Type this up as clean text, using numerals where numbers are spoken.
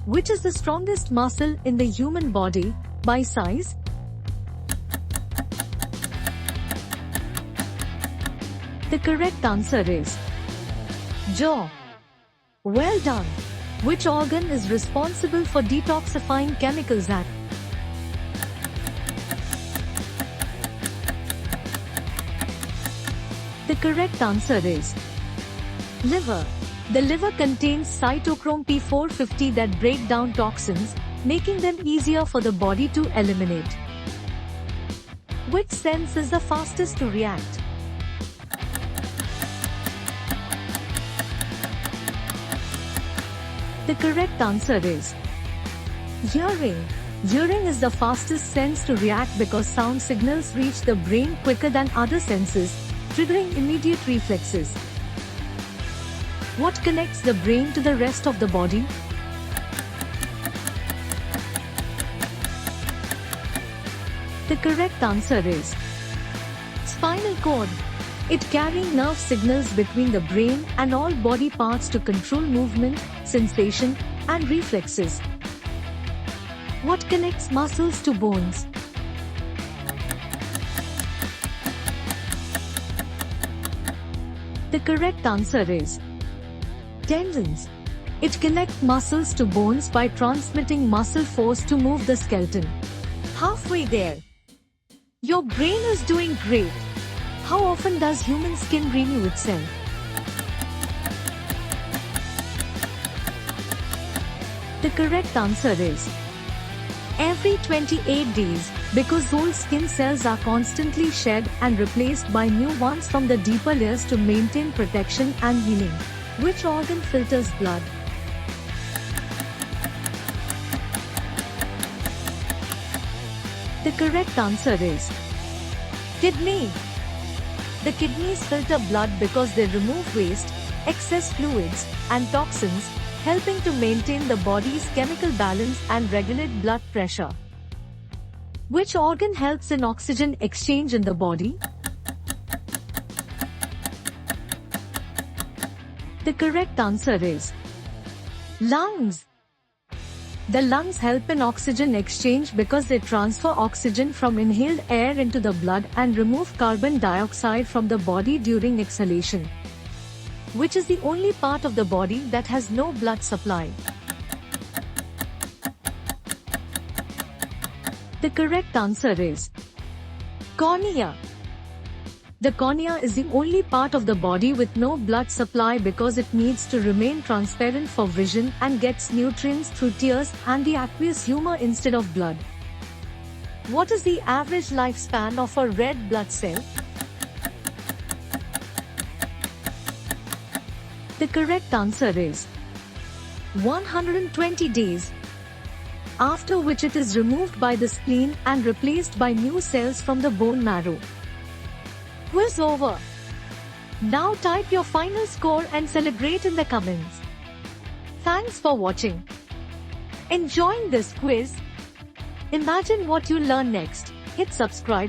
Which is the strongest muscle in the human body by size? The correct answer is jaw. Well done. Which organ is responsible for detoxifying chemicals at? The correct answer is liver. The liver contains cytochrome P450 that break down toxins, making them easier for the body to eliminate. Which sense is the fastest to react? The correct answer is hearing. Hearing is the fastest sense to react because sound signals reach the brain quicker than other senses, triggering immediate reflexes. What connects the brain to the rest of the body? The correct answer is spinal cord. It carries nerve signals between the brain and all body parts to control movement, sensation, and reflexes. What connects muscles to bones? The correct answer is tendons. It connects muscles to bones by transmitting muscle force to move the skeleton. Halfway there. Your brain is doing great. How often does human skin renew itself? The correct answer is every 28 days, because old skin cells are constantly shed and replaced by new ones from the deeper layers to maintain protection and healing. Which organ filters blood? The correct answer is kidney. The kidneys filter blood because they remove waste, excess fluids, and toxins, helping to maintain the body's chemical balance and regulate blood pressure. Which organ helps in oxygen exchange in the body? The correct answer is lungs. The lungs help in oxygen exchange because they transfer oxygen from inhaled air into the blood and remove carbon dioxide from the body during exhalation. Which is the only part of the body that has no blood supply? The correct answer is cornea. The cornea is the only part of the body with no blood supply because it needs to remain transparent for vision and gets nutrients through tears and the aqueous humor instead of blood. What is the average lifespan of a red blood cell? The correct answer is 120 days, after which it is removed by the spleen and replaced by new cells from the bone marrow. Quiz over. Now type your final score and celebrate in the comments. Thanks for watching. Enjoying this quiz? Imagine what you'll learn next. Hit subscribe.